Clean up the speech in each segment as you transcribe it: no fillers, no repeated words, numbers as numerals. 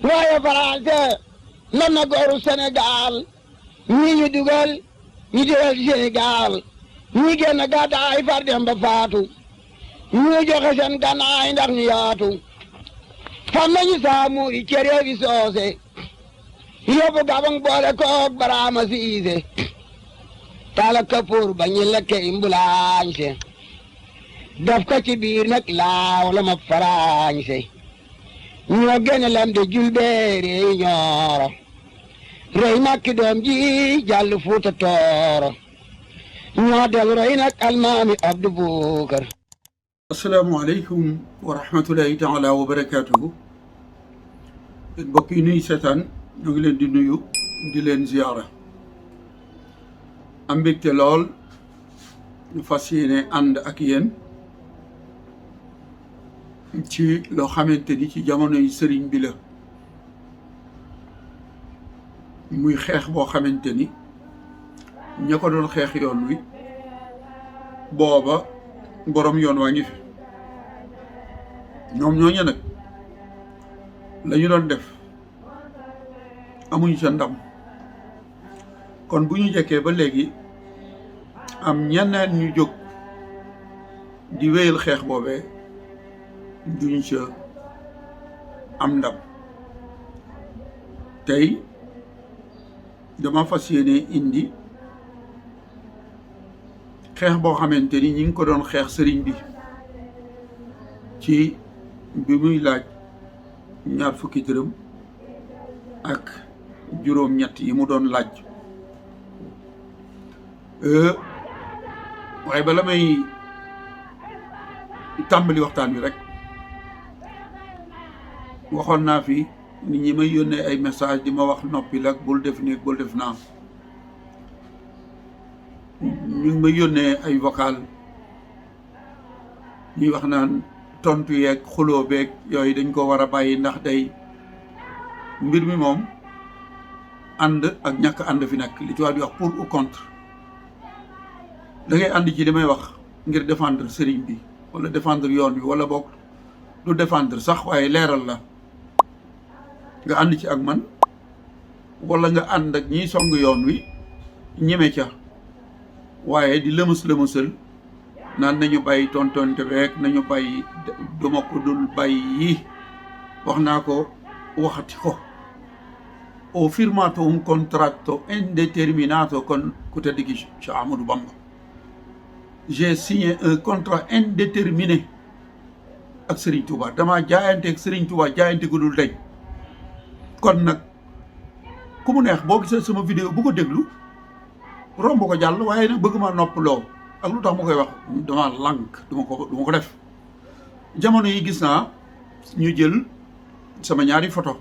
waaye Faranse lan na gooru Sénégal ñii ñu dugal ci Sénégal ñi génn gàddaay far dem ba faatu ñu joxe seen gànnaay ndax ñu yaatu fam nañu Samori ci réewi soose yóbbu Gabang boole koog Baraama Siise tala kapoor ba ñu lekke imbulaañse daf ko ci biir nag laaw la ma faraañse ñoo gene lam de julbeere yi ñooro rey makki doom ji jàll Fuuta Tooro ñoo del roy nag almaami Abdu Bukar. asalaamaaleykum wa rahmatullahi taala wa barakaatuhu. mbokk yi nuy seetaan ñu ngi leen di nuyu di leen ziyaara am mbégte lool ñu fas yéene ànd ak yéen ci loo xamante ni ci jamonoy sëriñ bi la muy xeex boo xamante ni ña ko doon xeex yoon wi booba boroom yoon waa ngi fi ñoom ñooñu nag la ñu doon def amuñu ca ndam kon bu ñu jekkee ba léegi am ñeneen ñu jóg di wéyal xeex boobee duñu ca am ndam tey dama fas yéene indi xeex boo xamante ni ñi ngi ko doon xeex sëriñ bi ci bi muy laaj ñaar fukki dërëm ak juróom-ñett yi mu doon laaj waaye bala may tàmbali waxtaan wi rek waxoon naa fi nit ñi may yónnee ay message di ma wax noppi la bul def nii bul def naa ñu ngi may yónnee ay vocal ñuy wax naan tontu yeeg xuloo beeg yooyu dañ ko war a bàyyi ndax day mbir mi moom ànd ak ñàkk ànd fi nekk li ci waa di wax pour ou contre da ngay ànd ci li may wax ngir défendre sëriñ bi wala défendre yoon wi wala boog du défendre sax waaye leeral la nga ànd ci ak man wala nga ànd ak ñiy song yoon wi ñeme ca waaye di lëmës-lëmësal naan nañu bàyyi tontonte beeg nañu bàyyi duma ko dul bàyyi wax naa ko waxati ko ho firmato un contratto indeterminato con ku tedd gi Cheikh Ahmadou Bamba j'ai signé un contrat indéterminé ak Serigne Touba dama jaayante ak Serigne Touba jaayante gu dul dañ kon nag ku mu neex boo gisee sama vidéo bu ko déglu romb ko jàll waaye nag bëgg ma noppaloo ak lu tax ma koy wax dama lànk duma ko def jamono yi gis naa ñu jël sama ñaari photo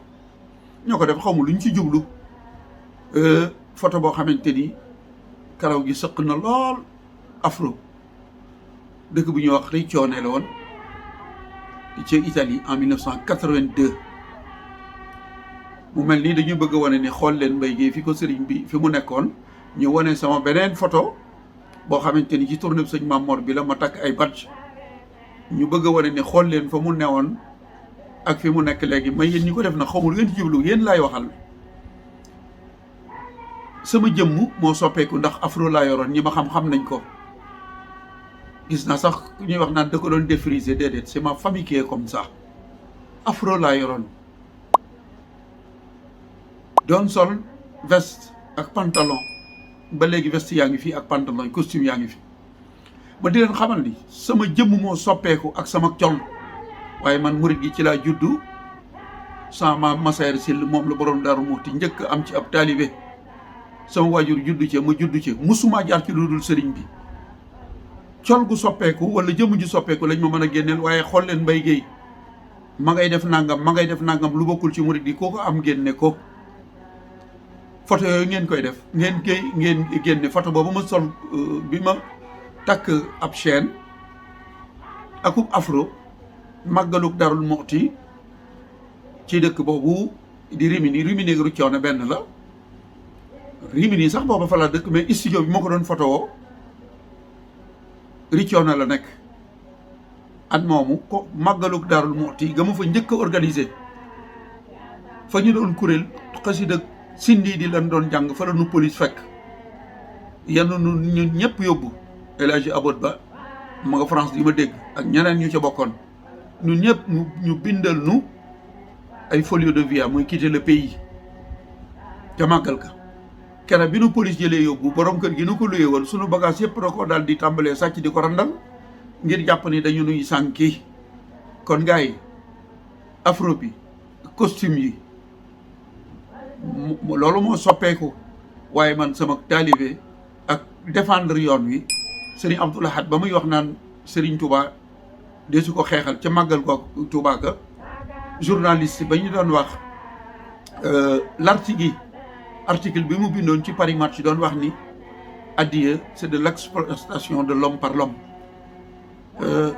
ñoo ko def xaw ma lu ñu ci jublu photo boo xamante ni karaw gi sëq na lool afro dëkk bu ñuy wax Riccione la woon ci Italie en 1982 mu mel nii dañu bëgg a wane ni xool leen Mbaye Guèye fi ko sëriñ bi fi mu nekkoon ñu wane sama beneen photo boo xamante ni ci tournée bi sëñ Mamor bi la ma takk ay badge ñu bëgg a wane ni xool leen fa mu newoon ak fi mu nekk léegi may yéen ñi ko def na xamul ngeen ci jublu yéen laay waxal sama jëmm moo soppeeku ndax afro laa yoroon ñi ma xam-xam nañ ko gis naa sax ñuy wax naan da ko doon défriser déedéet c'est ma famille qui est comme ça afro laa yoroon doon sol veste ak pantalon ba léegi veste yaa ngi fi ak pantalon costume yaa ngi fi ma di leen xamal ni sama jëmm moo soppeeku ak sama col waaye man murit gi ci laa juddu sama Massaer Syll moom la borom Daaru Muxti njëkk am ci ab taalibe sama waajur juddu ci ma juddu ci musuma jaar ci lu dul sëriñ bi col gu soppeeku wala jëmm ju soppeeku lañ ma mën a génneel waaye xool leen Mbaye Guèye ma ngay def nangam lu bokkul ci murit gi koo ko am génne ko photo yooyu ngeen koy def ngeen génne photo boobu ma sol bi ma takk ab chaîne akub afro màggaluk Darul Muxti ci dëkk boobu di Rimini ak Riccione benn la Rimini sax booba fa la dëkk mais studio bi ma ko doon photo woo Riccione la nekk at moomu ko màggaluk Darul Muxti ga ma fa njëkk a organisé fa ñu doon kuréel xasida sindi di lan doon jàng fa la nu police fekk yenn nu ñun ñëpp yóbbu El Hadji Abod Ba ma nga France di ma dégg ak ñeneen ñu ca bokkoon ñun ñëpp ñu bindal nu ay folio de via muy quitter le pays ca màggal ka kere bi nu police jëlee yóbbu borom kër gi nu ko luyee woon sunu bagage yëpp da ko daal di tàmbalee sàcc di ko randal ngir jàpp ni dañu nuy sànki kon gars yi afro bi costume yi loolu moo soppeeku waaye man sama taalibe ak défendre yoon wi Serigne Abdoul Ahad ba muy wax naan Serigne Touba de su ko xeexal ca màggal ko Touba ka journaliste ba ñu doon wax article bi mu bindoon ci Paris Match doon wax ni addiya c'est de l'exploitation de l'homme par l'homme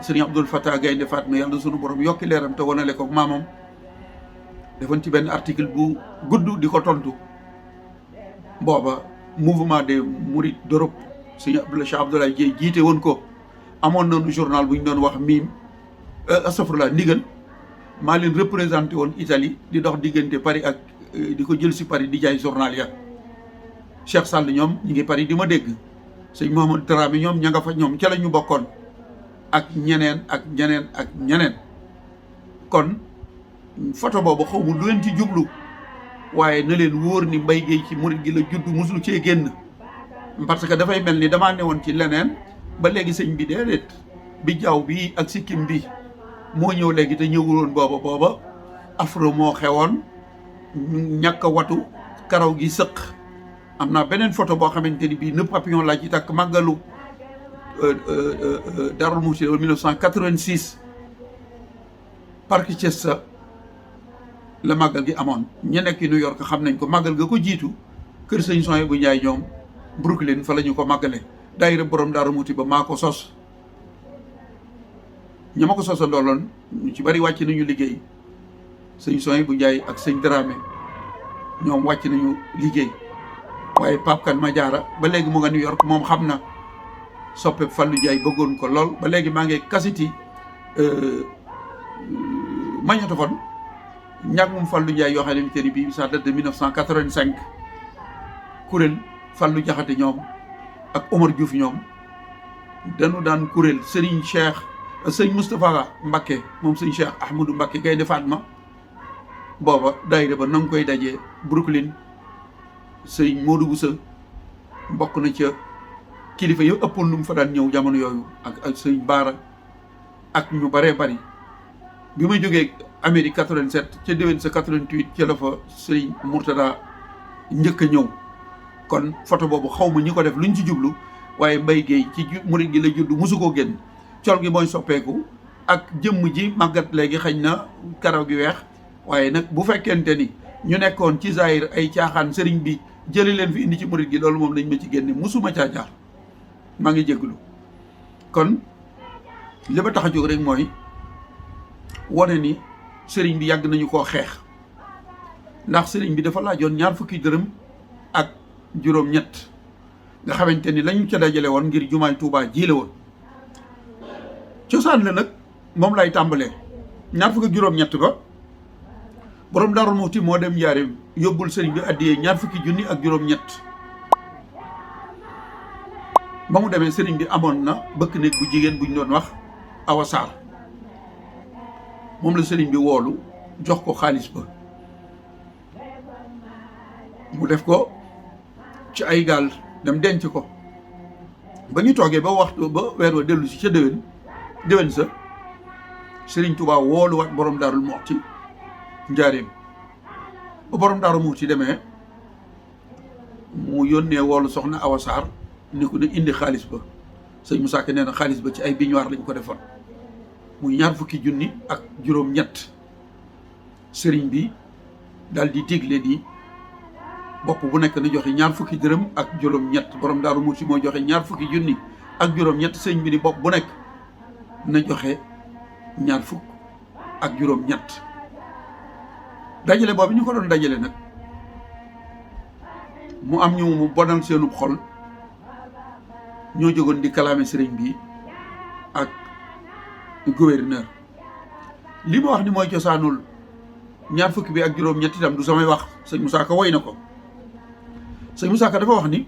Serigne Abdoul Fattah Gaynde Fatma yàlla sunu borom yokki leeram te wanale ko maamam defoon ci benn article bu gudd di ko tontu booba mouvement des mourides d'Europe Serigne Cheikh Abdoulaye Dieye jiite woon ko amoon nañu journal bu ñu doon wax miim astafurlah ndigal maa leen représenté woon Italie di dox diggante Paris ak di ko jël si Paris di jaay journal ya Cheikh Sall ñoom ñi ngi Paris di ma dégg sëñ Mouhamadou Dramé ñoom ña nga fa ñoom ca la ñu bokkoon ak ñeneen ak ñeneen ak ñeneen kon photo boobu xaw ma lu leen ci jublu waaye na leen wóor ni Mbaye Guèye ci murit gi la judd musul cee génn parce que dafay mel ni damaa newoon ci leneen ba léegi sëñ bi déedéet bi jaww bi ak sikkim bi moo ñëw léegi te ñëwuloon booba afro moo xewoon ñàkk a watu karaw gi sëq am naa beneen photo boo xamante ni bii nëpp papillon laa ci takk màggalu Darou Mouhty 1986 parc Thiès la màggal gi amoon ña nekk New York xam nañ ko màggal ga ko jiitu kër sëñ Soye bu Njaay ñoom Brooklyn fa la ñu ko màggale daayira borom Darou Mouhty ba maa ko sos ña ma ko sosa looloon ñu ci bari wàcc nañu liggéey sëñ Soye bu Njaay ak sëñ Dramé ñoom wàcc nañu liggéey waaye Pape Kane ma jaara ba léegi mu nga New York moom xam na soppe Fallou Ndiaye bëggoon ko lool ba léegi maa ngi kasiti magnétophone ñàggum Fallou Ndiaye yoo xamante ni bii ça date de 1985 kuréel Fallou Jaxate ñoom ak Omar Diouf ñoom dañu daan kuréel Serigne Cheikh sëñ Moustapha Mbacké moom sëñ Cheikh Ahmadou Mbacké Gaynde Fatma booba daayira ba na nga koy dajee Brooklyn sëñ Modou Boussa bokk na ca kilifa yëpp ëppoon lu mu fa daan ñëw jamono yooyu ak sëñ Baara ak ñu baree bari bi ma jógee Amérique 87 ca déwén sa 88 ca la fa sëñ Mourtada njëkk a ñëw kon photo boobu xaw ma ñi ko def luñ ci jublu waaye Mbaye Guèye ci murit gi la judd mosu koo génn col gi mooy soppeeku ak jëmm ji màggat léegi xëy na karaw gi weex waaye nag bu fekkente ni ñu nekkoon ci zahir ay caaxaan sëriñ bi jëli leen fi indi ci murit gi loolu moom lañ ma ci génne musuma caa jaar maa ngi jégalu kon li ma tax a jóg rek mooy wane ni sëriñ bi yàgg nañu koo xeex ndax sëriñ bi dafa laajoon 20 dërëm ak juróom-ñett nga xamante ni lañu ca dajale woon ngir jumaay Tuubaa ji la woon cosaan la nag moom lay tàmbalee 20 juróom-ñett ba borom Darou Mouhty moo dem Njaaréem yóbbul sëriñ bi addiyee 20 junni ak juróom-ñett ba mu demee sëriñ bi amoon na bëkk néeg bu jigéen buñ doon wax Awa Sarr moom la sëriñ bi woolu jox ko xaalis ba mu def ko ci ay gaal dem denc ko ba ñu toogee ba waxtu ba weer wa dellu si ca déwén sa sëriñ Touba woolu wat borom Darou Mouhty Njaaréem ba borom Darou Mouhty demee mu yónnee woolu soxna Awa Sarr ni ko ne indi xaalis ba sëñ Moussa Ka nee na xaalis ba ci ay biñuwaar lañ ko defoon muy 20 junni ak juróom-ñett sëriñ bi daal di digle ni bopp bu nekk na joxe 20 dërëm ak juróom-ñett borom Darou Mouhty moo joxe 20 junni ak juróom-ñett sëriñ bi ni bopp bu nekk na joxe 20 ak juróom-ñett dajale boobu ñu ko doon dajale nag mu am ñu mu bonal seenub xol ñoo jógoon di kalaame sëriñ bi ak gouverneur li ma wax ni mooy cosaanul ñaar fukki bi ak juróom-ñett itam du samay wax sëñ Moussa Ka woy na ko sëñ Moussa Ka dafa wax ni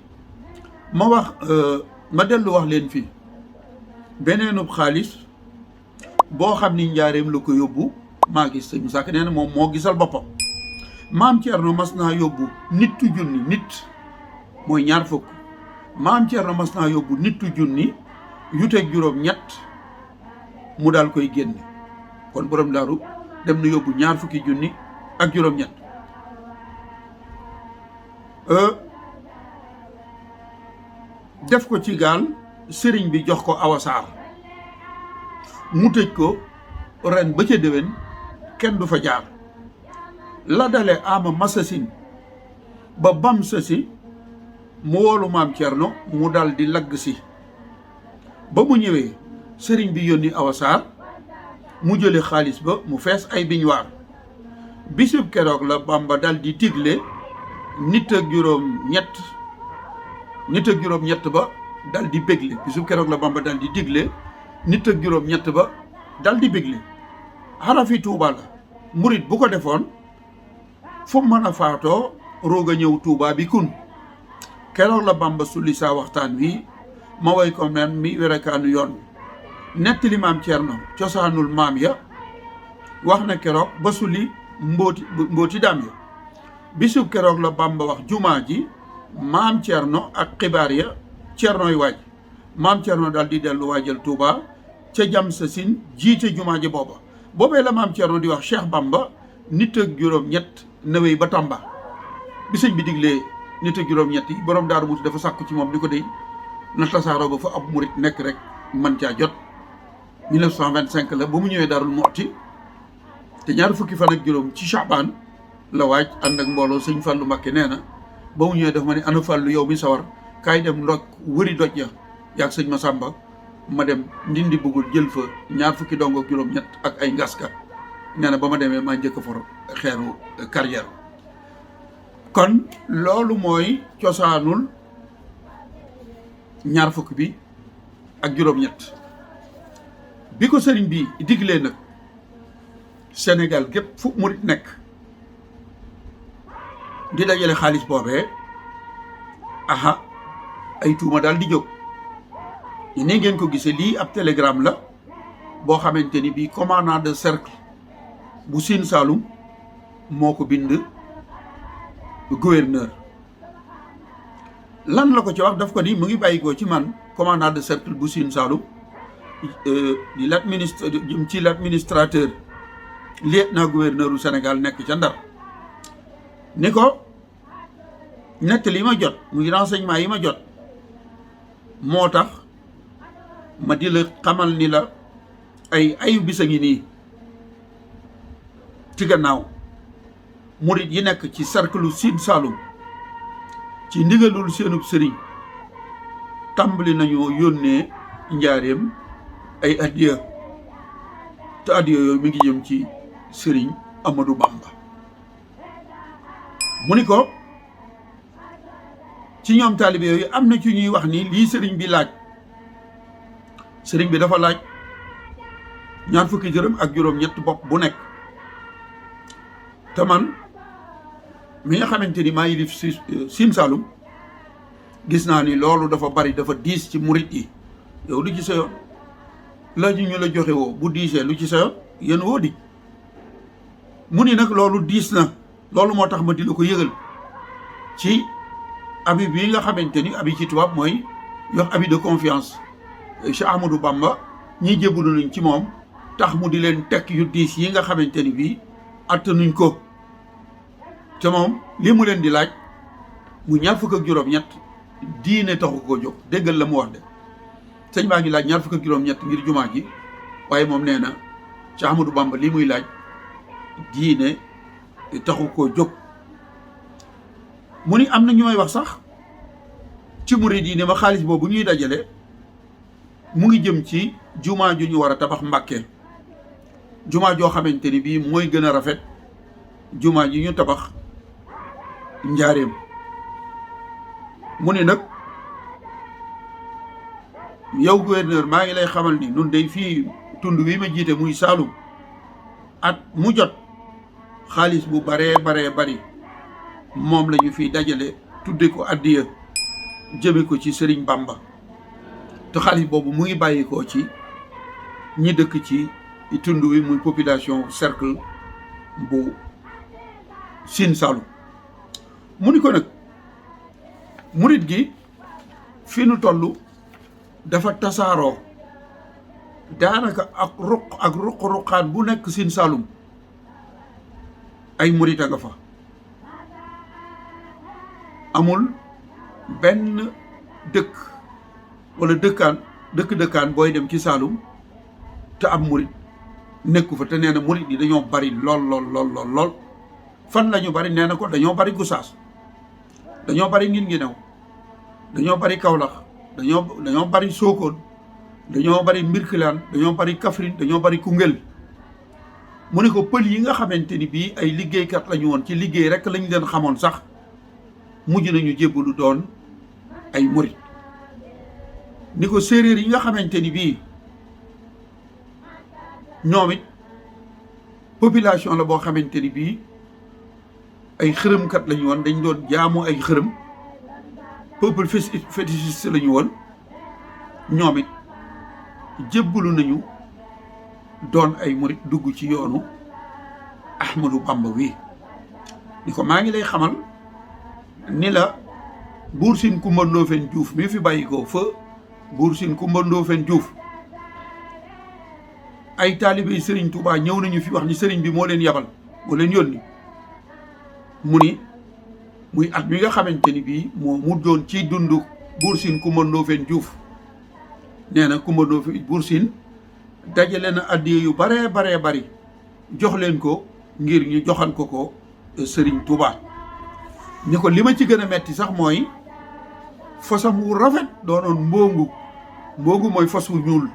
ma dellu wax leen fii beneenub xaalis boo xam ni njaareem la ko yóbbu maa gis sëñ Moussa Ka nee na moom moo gisal boppam maam Thierno mas naa yóbbu nittu junni nit mooy ñaar fukk maam Thierno mas naa yóbbu nittu junni yuteeg juróom-ñett mu daal koy génne kon borom daaru dem na yóbbu ñaar fukki junni ak juróom-ñett def ko ci gaal sëriñ bi jox ko awasaar mu tëj ko ren ba ca déwén kenn du fa jaar la dale ama masasin ba bam sasi mu woolu maam Thierno mu dal di lagg si ba mu ñëwee sëriñ bi yónni awasaar mu jële xaalis ba mu fees ay biñuwaar bisub keroog la Bamba dal di digle nit ak juróom-ñett ba dal di bégle bisub keroog la Bamba dal di digle nit ak juróom-ñett ba dal di bégle xarafi Tuuba la murit bu ko defoon fu mën a faatoo roog a ñëw Tuuba bi kun keroog la Bamba sulli saa waxtaan wi ma woy ko men mi werekaanu yoon nettali maam Thierno cosaanul maam ya wax na keroog ba sulli mbooti daam ya bisub keroog la Bamba wax jumaa ji maam Thierno ak xibaar ya Thiernoy waaj maam Thierno daal di dellu waajal Touba ca jam sa sin jiite jumaa ji boobee la maam Thierno di wax Cheikh Bamba nit ak juróom-ñett nawey ba Tamba bi sëñ bi diglee nit ak juróom-ñett yi borom Daaru Muxti dafa sàkku ci moom ni ko dey na tasaaroo ba fa ab murit nekk rek man caa jot 1925 la ba mu ñëwee Daarul Muxti te ñaar fukki fan ak juróom ci Chaabaan la waaj ànd ak mbooloo sëñ Fallou Mbakke nee na ba mu ñëwee dafa ma ne ana Fallou yow mi sawar kaay dem ndok wëri doj ya yaag sëñ Masamba ma dem ndindi bëggul jël fa ñaar fukki dong ak juróom-ñett ak ay ngaska nee na ba ma demee maa njëkk for xeeru carrière kon loolu mooy cosaanul ñaar fukk bi ak juróom-ñett bi ko sëriñ bi diglee nag Sénégal gépp fu murit nekk di dajale xaalis boobee aha ay tuuma daal di jóg ni ngeen ko gisee lii ab télégramme la boo xamante ni bii commandant de cercle bu Sine Saloum moo ko bind gouverneur lan la ko ci wax daf ko ni mu ngi bàyyikoo ci man commandant de cercle bu Sine Saloum di l'administrateur lieutenant gouverneur du Sénégal nekk ca Ndar ni ko nett li ma jot muy renseignement yi ma jot moo tax ma di la xamal ni la ayu bisa ngi nii ci gannaaw murit yi nekk ci cercle Sine Saloum ci ndigalul seenub sëriñ tàmbali nañoo yónnee njaareem ay addiya te addiya yooyu mi ngi jëm ci sëriñ Amadou Bamba mu ni ko ci ñoom taalibe yooyu am na ci ñuy wax ni lii sëriñ bi laaj sëriñ bi dafa laaj ñaar fukki dërëm ak juróom-ñett bopp bu nekk te man mi nga xamante ni maa yilif Sine Saloum gis naa ni loolu dafa bari dafa diis ci murit yi yow lu ci sa yoon laaj ñu la joxe woo bu diisee lu ci sa yoon yéen woo di mu ni nag loolu diis na loolu moo tax ma di la ko yëgal ci abi bi nga xamante ni abi ci tubaab mooy yox abi de confiance Cheikh Ahmadou Bamba ñi jébbalu nañ ci moom tax mu di leen tekk yu diis yi nga xamante ni bii attanuñ ko te moom li mu leen di laaj mu ñaar fukk ak juróom-ñett diine taxu ko jóg déggal la mu wax de sëñ baa ngi laaj ñaar fukk ak juróom-ñett ngir jumaa ji waaye moom nee na Cheikh Ahmadou Bamba li muy laaj diine taxu koo jóg mu ni am na ñu may wax sax ci murid yi ne ma xaalis boobu ñuy dajale mu ngi jëm ci jumaa ju ñu war a tabax Mbàkke jumaa joo xamante ni bii mooy gën a rafet jumaa ji ñu tabax njaareem mu ni nag yow gouverneur maa ngi lay xamal ni nun day fii tund wi ma jiite muy Saloum at mu jot xaalis bu baree bari moom la ñu fiy dajale tudde ko addiya jëme ko ci Sëriñ Bamba te xaalis boobu mu ngi bàyyi ko ci ñi dëkk ci tund wi muy population cercle bu Sine Saloum mu ni ko nag murit gi fi nu toll dafa tasaaroo daanaka ak ruq-ruqaan bu nekk Sine Saloum ay murit a nga fa amul benn dëkk wala dëkkaan booy dem ci Saloum te am murit nekku fa te nee na murit yi dañoo bari lool fan la ñu bari nee na ko dañoo bari Gossas dañoo bari Guinguinéo dañoo bari Kaolack dañoo bari Sokone dañoo bari Mbirkilaan dañoo bari Kaffrine dañoo bari Koungheul mu ne ko pël yi nga xamante ni bii ay liggéeykat lañu woon ci liggéey rek lañ leen xamoon sax mujj nañu jébbalu doon ay murit ni ko séeréer yi nga xamante ni bii ñoom it population la boo xamante ni bii ay xërëmkat lañu woon dañ doon jaamu ay xërëm peuple fétichiste lañu woon ñoom it jébbalu nañu doon ay murit dugg ci yoonu Ahmadou Bamba wi ni ko maa ngi lay xamal ni la Buur Sine Coumba Ndoffène Diouf mi fi bàyyi ko fa Buur Sine Coumba Ndoffène Diouf ay taalibe Sëriñ Tuubaa ñëw nañu fi wax ni sëriñ bi moo leen yabal moo leen yónni mu ni muy at mi nga xamante ni bii moo mujjoon ci dundu Buur Sine Coumba Ndoffène Diouf nee na Coumba Ndoffène Buur Sine dajale na addiya yu baree bari jox leen ko ngir ñu joxan ko Sëriñ Tuubaa ni ko li ma ci gën a metti sax mooy fasam wu rafet doonoon mbóongu mooy fas wu ñuul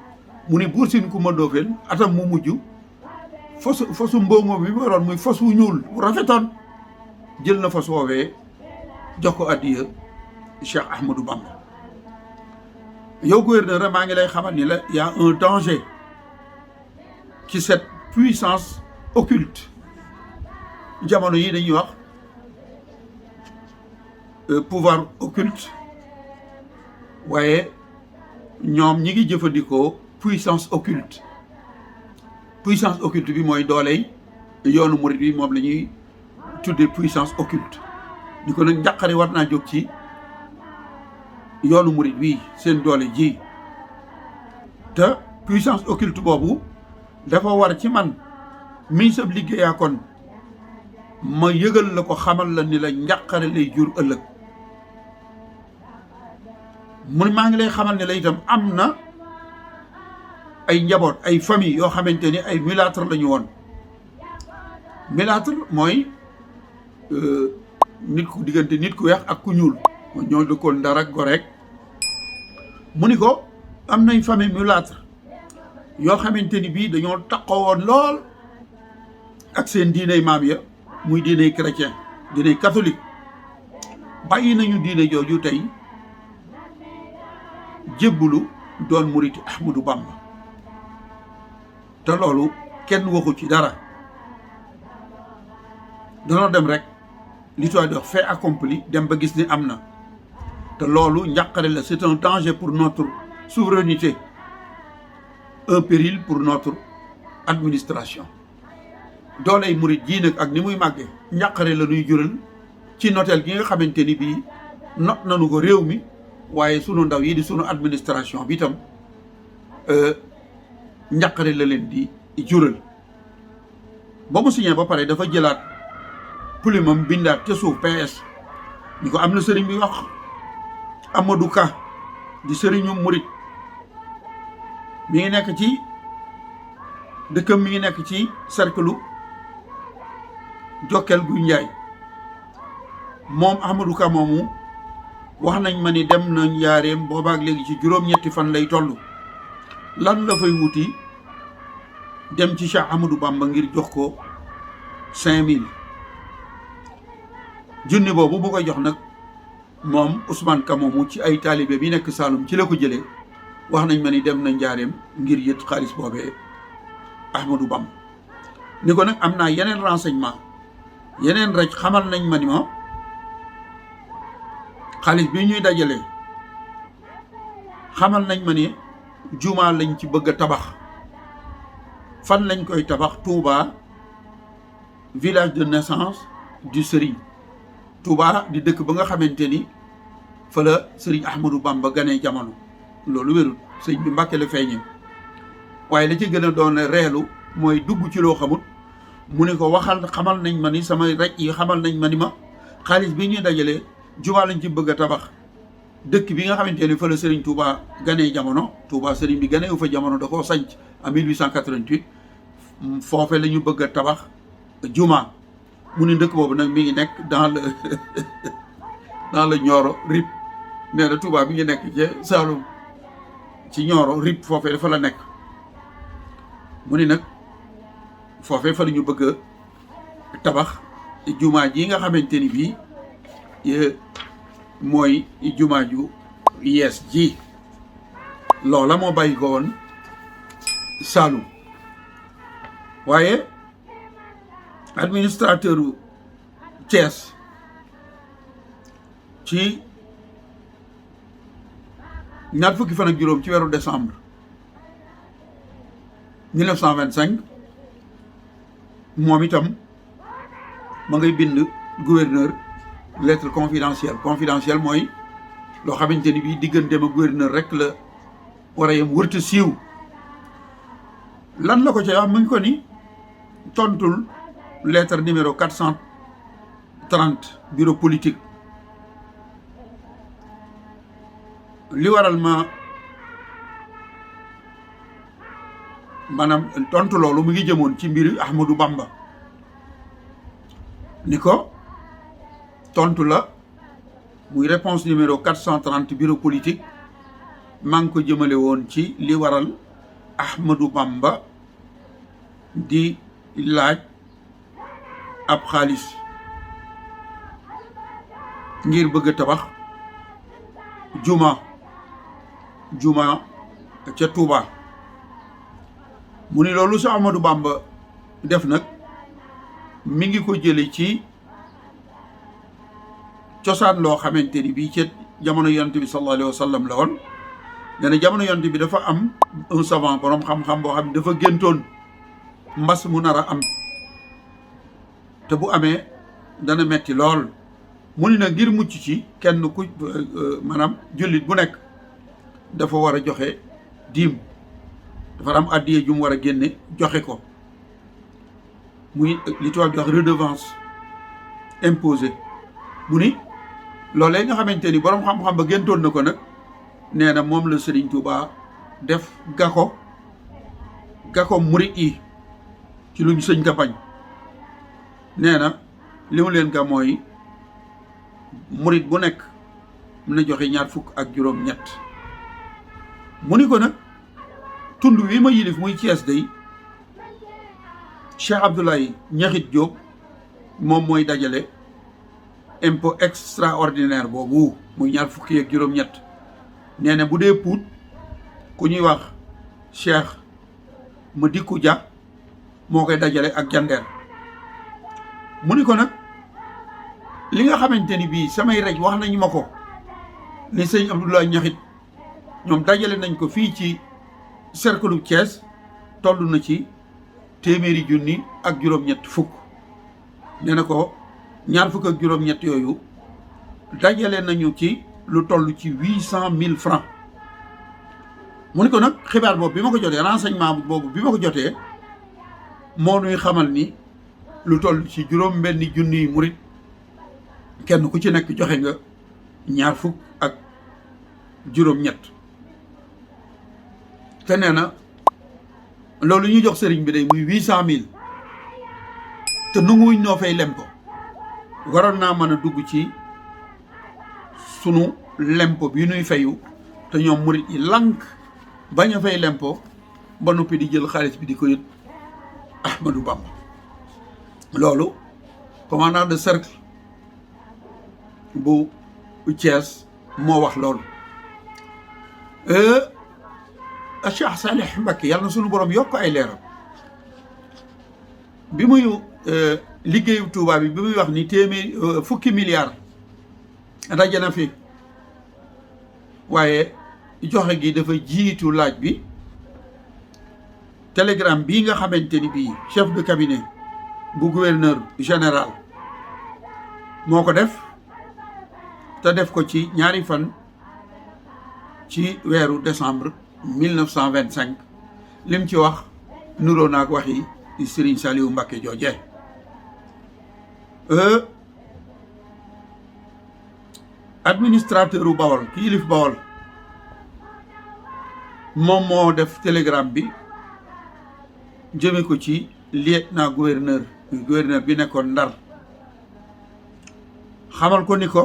mu ni Buur Sine Coumba Ndoffène atam mu mujj fasu mbóongo bi ma doon muy fas wu ñuul bu rafetoon jël na fas woowee jox ko addiya Cheikh Ahmadou Bamba yow gouverneur maa ngi lay xamal ni la y a un danger ci cette puissance occulte jamono yi dañuy wax pouvoir occulte waaye ñoom ñi ngi jëfandikoo puissance occulte bi mooy dooley yoonu murit bi moom la ñuy tuddee puissance occulte ni ko nag njàqare war naa jóg ci yoonu murit bi seen doole ji te puissance occulte boobu dafa war ci man mi sab liggéeyaa kon ma yëgal la ko xamal la ni la njàqare lay jur ëllëg mu maa ngi lay xamal ne la itam am na ay njaboot ay famille yoo xamante ni ay mulâtre la ñu woon mulâtre mooy nit ku diggante nit ku weex ak ku ñuul ñoo dëkkoon Ndar ak Gorée mu ni ko am nañ famille mulâtre yoo xamante ni bii dañoo taxawoon lool ak seen diiney maam ya muy diiney chrétien diiney catholique bàyyi nañu diine jooju tey jébbulu doon muriti Ahmadou Bamba te loolu kenn waxu ci dara danoo dem rek li tubaab di wax fait accompli dem ba gis ni am na te loolu njàqare la c'est un danger pour notre souveraineté un péril pour notre administration dooley murit jii nag ak ni muy màggee njàqare la nuy jural ci noteel gi nga xamante ni bii not nanu ko réew mi waaye sunu ndaw yi di sunu administration bi itam njàqare la leen di jural ba mu signé ba pare dafa jëlaat plumeam bindaat ca suuf PS ni ko am na sëriñ bi wax Amadou Ka di sëriñu murit mi ngi nekk ci dëkkam mi ngi nekk ci cercle Jokkel gu Njaay moom Amadou Ka moomu wax nañ ma ni dem na njaareem boobaak léegi ci juróom-ñetti fan lay toll lan la fay wuti dem ci Cheikh Ahmadou Bamba ngir jox ko 5000 junni boobu bu koy jox nag moom Ousmane Ka moomu ci ay taalibe bi nekk Saloum ci la ko jëlee wax nañ ma ni dem na njaareem ngir yët xaalis boobee Ahmadou Bamba ni ko nag am naa yeneen renseignement yeneen rek xamal nañ ma ni ma xaalis bi ñuy dajale xamal nañ ma ni juma lañ ci bëgg a tabax. fan lañ koy tabax? Touba, village de naissance du Serigne. Touba di dëkk ba nga xamante ni fa la Serigne Ahmadou Bamba ganee jamono. loolu wérul sëñ bi Mbàkke la feeñee waaye la ci gën a doon reelu mooy dugg ci loo xamut mu ne ko waxal xamal nañ ma ni sama rek yi xamal nañ ma ni ma xaalis bi ñuy dajalee juma lañ ci bëgg a tabax dëkk bi nga xamante ni fa la Serigne Touba ganee jamono. Touba Serigne bi ganee wu fa jamono da koo sanc en 1888 foofe la ñu bëgg a tabax juma. mu ni dëkk boobu nag mi ngi nekk dans le Nioro Rip. nee na Touba mi ngi nekk ci Saloum ci Nioro Rip foofee dafa la nekk. mu ni nag foofee fa la ñu bëgg a tabax juma ji nga xamante ni bii mooy juma ju yees ji. loola moo bàyyi ko woon Saloum waaye administrateur u Thiès ci ñaar fukki fan ak juróom ci weeru décembre 1925 moom itam ma ngay bind gouverneur lettre confidentielle mooy loo xamante ni bii digganteem ak gouverneur rek la war a yem wërta siiw. lan la ko ca wax mu ngi ko ni tontul lettre numéro 430 bureau politique. li waral maanaam tontu loolu mu ngi jëmoon ci mbiri Ahmadou Bamba ni ko tontu la muy réponse numéro 430 bureau politique maa ngi ko jëmale woon ci li waral Ahmadou Bamba di laaj ab xaalis ngir bëgg a tabax juma ca Touba. mu ni loolu sa Ahmadou Bamba def nag mi ngi ko jële ci cosaan loo xamante ni bii ci jamono yonent bi sallallahu alayhi wa sallam la woon. nee na jamono yonent bi dafa am un savant borom xam-xam boo xam ne dafa géntoon mbas mu nar a am te bu amee dana metti lool. mu ni nag ngir mucc ci kenn ku maanaam jullit bu nekk dafa war a joxe diim dafa am addiye ju mu war a génne joxe ko muy li tubaab di wax redevance imposée. mu ni loolee nga xamante ni borom xam-xam ba géntoon na ko nag nee na moom la Serigne Touba def gako murit yi ci luñ sëñ ka bañ. nee na li mu leen ga mooy murit bu nekk mën na joxe 27. mu ni ko nag tund wi ma yilif muy Thiès day Cheikh Abdoulaye Ñaxit Diop moom mooy dajale impôt extraordinaire boobu muy 27. nee na bu dee Pout ku ñuy wax Cheikh Madikou Dia moo koy dajale ak Jandeer. mu ni ko nag li nga xamante ni bii samay rej wax nañu ma ko ni sëñ Abdoulaye Ñaxit ñoom dajale nañ ko fii ci cercle Thiès toll na ci téeméeri junni ak juróom-ñett fukk. nee na ko 27 yooyu dajale nañu ci lu toll ci 800 000 francs. mu ni ko nag xibaar boobu bi ma ko jotee renseignement boobu bi ma ko jotee moo nuy xamal ni lu toll ci juróom-benni junniy murit kenn ku ci nekk joxe nga 27. te nee na loolu ñu jox sëriñ bi day muy 800 000 te nanguwuñ noo fay lempo waroon naa mën a dugg ci sunu lempo bi nuy fayu te ñoom murit yi lànk bañ a fay lempo ba noppi di jël xaalis bi di ko yët Ahmadou Bamba. loolu commandant de cercle bu Thiès moo wax loolu. Cheikh Salih Mbacké yàlla na sunu borom yokk ay leeram bi muy liggéeyu Touba bi muy wax ni fukki milliards daje na fi waaye joxe gi dafa jiitu laaj bi. télégramme bii nga xamante ni bii chef de cabinet bu gouverneur général moo ko def te def ko ci ñaari fan ci weeru décembre 1925 lim ci wax nuroo naag waxi Serigne Saliou Mbacké jooje administrateur u Bawol ki yilif Bawol moom moo def télégramme bi jëme ko ci lieutenant gouverneur bi nekkoon Ndar xamal ko ni ko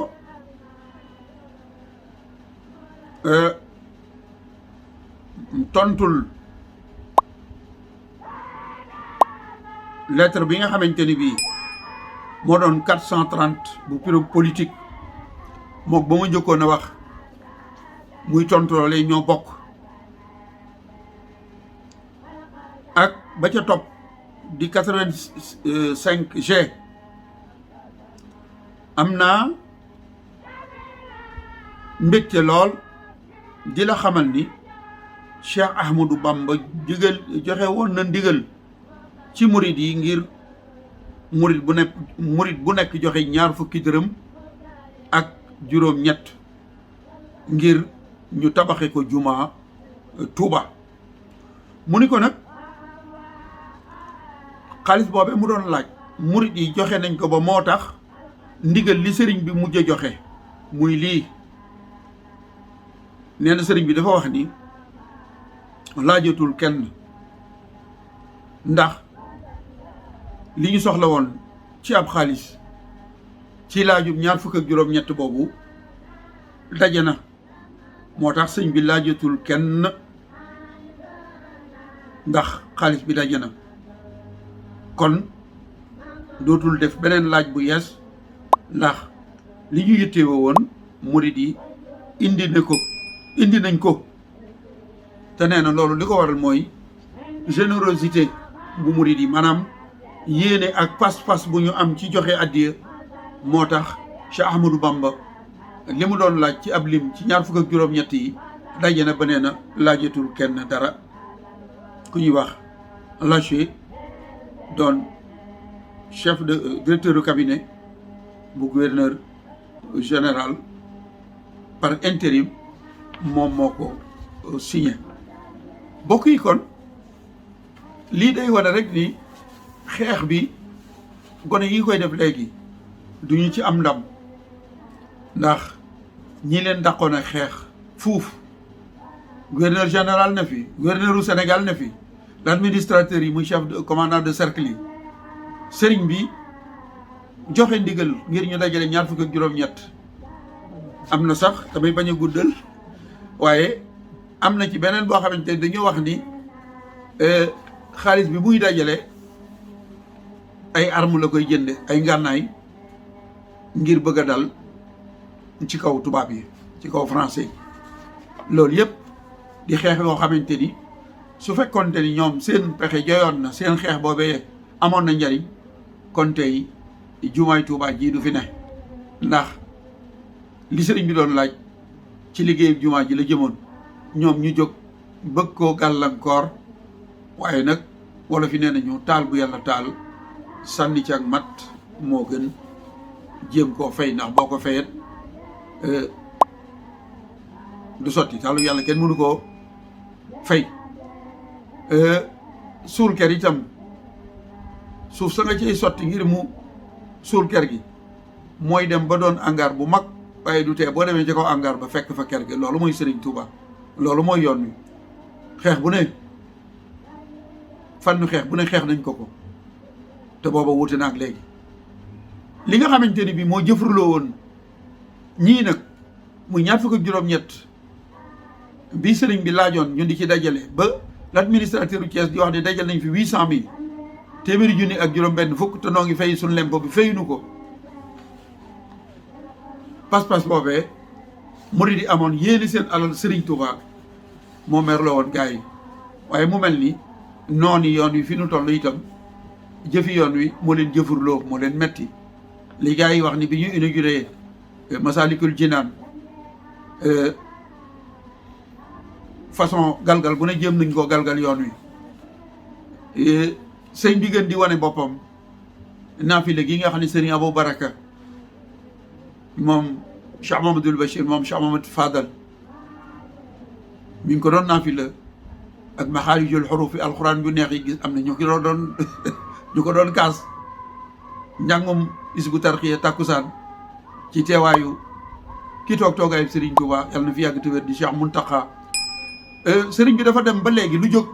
tontul lettre bi nga xamante ni bii moo doon 430 bu bureau politique mook ba ma njëkkoon a wax muy tontu loolee ñoo bokk ak ba ca topp di 85 G am naa mbégte lool di la xamal ni Cheikh Ahmadou Bamba joxe woon na ndigal ci murid yi ngir murid bu nekk joxe 20 dërëm ak juróom-ñett ngir ñu tabaxe ko juma Touba mu ni ko nag xaalis boobee mu doon laaj murid yi joxe nañ ko ba moo tax ndigal li sëriñ bi mujj a joxe muy lii nee na sëriñ bi dafa wax ni laajatul kenn ndax li ñu soxla woon ci ab xaalis ci laajub 20 boobu daje na moo tax sëñ bi laajatul kenn ndax xaalis bi daje na kon dootul def beneen laaj bu yees ndax li ñu yittewoo woon murid yi indi nañ ko te nee na loolu li ko waral mooy générosité bu murid yi maanaam yéene ak pas-pas bu ñu am ci joxe addiya moo tax Cheikh Ahmadou Bamba li mu doon laaj ci ab lim ci 20 yi daje na ba nee na laajatul kenn dara ku ñuy wax Laché doon chef de directeur de cabinet bu gouverneur général par intérim moom moo ko signé bokk yi kon lii day wane rek ni xeex bi gone yi koy def léegi duñu ci am ndam ndax ñi leen dàqoon a xeex fuuf gouverneur général na fi gouverneur u Sénégal na fi l'administrateur yi muy chef de commandant de cercle yi sëriñ bi joxe ndigal ngir ñu dajale 20 am na sax damay bañ a guddal waaye am na ci beneen boo xamante ne dañoo wax ni xaalis bi muy dajale ay arme la koy jënde ay ngànnaay ngir bëgg a dal ci kaw tubaab yi ci kaw français yi loolu yëpp di xeex yoo xamante ni su fekkoonte ni ñoom seen pexe joyoon na seen xeex boobee amoon na njariñ kon tey jumaay Tuubaa ji du fi ne ndax li sëriñ bi doon laaj ci liggéeyu jumaa ji la jëmoon ñoom ñu jóg bëgg koo gàllankoor waaye nag wala fi nee nañu taal bu yàlla taal sànni ci ak mat moo gën jéem koo fay ndax boo ko fayet du sotti taalu yàlla kenn mënu koo fay suul ker itam suuf sa nga ciy sotti ngir mu suul ker gi mooy dem ba doon hangar bu mag waaye du tee boo demee ci kaw hangar ba fekk fa ker gi loolu mooy Serigne Touba loolu mooy yoon wi xeex bu ne fànn xeex bu ne xeex nañ ko te booba wuute na ak léegi li nga xamante ni bi moo jëfruloo woon ñii nag muy 20 bi sëriñ bi laajoon ñu di ci dajale ba l'administrateur u Thiès di wax ne dajal nañ fi 800 000 téeméeri junni ak juróom-benn fukk te noo ngi fay suñ lempo bi fayuñu ko pas-pas boobee murid yi amoon yéeni seen alal Serigne Touba moo merloo woon gars yi waaye mu mel ni noonu yoon wi fi nu toll itam jëfi yoon wi moo leen jëfurloo moo leen metti li gars yi wax ni bi ñu inauguré Masalikul Jinaan façon galgal bu ne jéem nañ koo galgal yoon wi sëñ bi gën di wane boppam naafile gi nga xam ne sëriñ Abou Baraka moom Cheikh Mamadou Bachir moom Cheikh Mamadou Fadal mi ngi ko doon naafila ak maxaarijul xurufi alxuraan bu neex yi gis am na ñu ko doon kaas njàngum Hizbut Tarqiyyah takkusaan ci teewaayu ki toog toogaayu Serigne Touba yàlla na fi yàgg te wér di Cheikh Mountakha Serigne bi dafa dem ba léegi lu jóg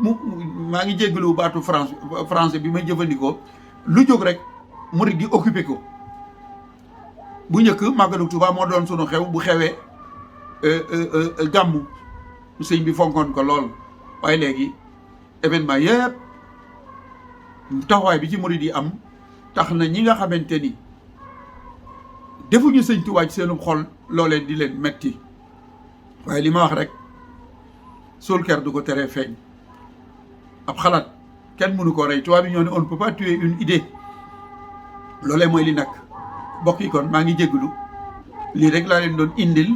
maa ngi jéggalu baatu français bi may jëfandikoo lu jóg rek murid gi occupé ko bu njëkk màggalu Touba moo doon sunu xew bu xewee gàmmu sëñ bi fonkoon ko lool waaye léegi événement yëpp taxawaay bi ci murid yi am tax na ñi nga xamante ni defuñu sëñ Touba ci seenu xol loolee di leen metti waaye li ma wax rek suul ker du ko teree feeñ ab xalaat kenn mënu ko rey tubaab bi ñoo ne on ne peut pas tuer une idée loolee mooy li nag bokk yi kon maa ngi jégalu lii rek laa leen doon indil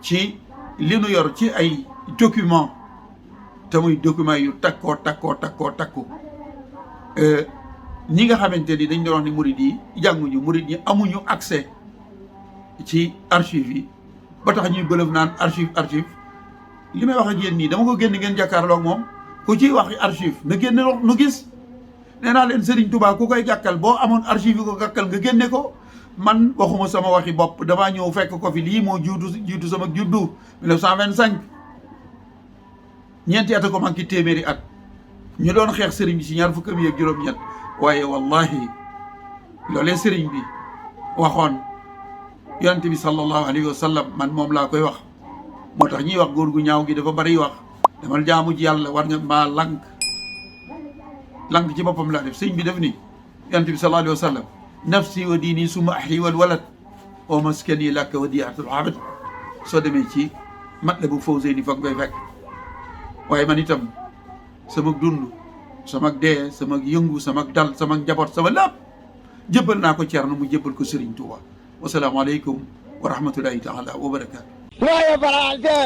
ci li nu yor ci ay document te muy document yu takkoo ñi nga xamante ni dañ doon wax ni murid yi jànguñu murid yi amuñu accès ci archive yi ba tax ñuy bëlëf naan archive li may wax ak yéen nii dama ko génn ngeen jàkkaarloog moom ku ciy wax archive na génne nu gis nee naa leen Serigne Touba ku koy gàkkal boo amoon archive yi ko gàkkal nga génne ko man waxuma sama waxi bopp damaa ñëw fekk ko fi lii moo jiitu sama juddu 1925 ñeenti at ko manqué téeméeri at ñu doon xeex sëriñ bi ci ñaar fukki ak juróom-ñett waaye wallahi loolee sëriñ bi waxoon yonente bi sallallahu alayhi wa sallam man moom laa koy wax moo tax ñuy wax góor gu ñaaw gi dafa bari wax damal jaamu ci yàlla war nga maa lank ci boppam laa def sëriñ bi def ni yonente bi sallallahu alayhi wa sallam nafsi wa diini suma ahli wal walad wa maskani laka wa diyatul abad soo demee ci Matlabul Fawzayni fa nga koy fekk waaye man itam sama dund sama dee sama yëngu sama dal sama njaboot sama lépp jébbal naa ko Ceerno mu jébbal ko Serigne Touba wasalaamaaleykum wa rahmatullahi taala wa barakaatu. waaye Faranse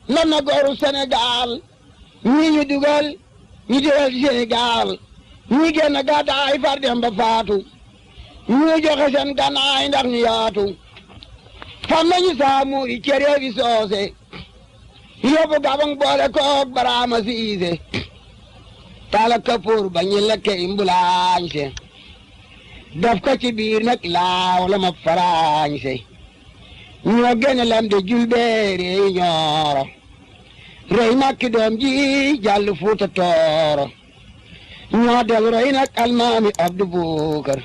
lan na gooru Sénégal ñii ñu dugal ñu dugal Sénégal ñii génn gàddaay far dem ba faatu ñu joxe seen gànnaay ndax ñu yaatu fam nañu saamu i cere bi soose yóbbu gabang boole koog baraama siise tala kapoor ba ñu lekke imbulaañse daf ko ci biir nag laaw la ma faraañse ñoo gene lam de julbeere yi ñooro rey makki doom ji jàll fuuta tooro ñoo del rey nag almaami Abdu Bukar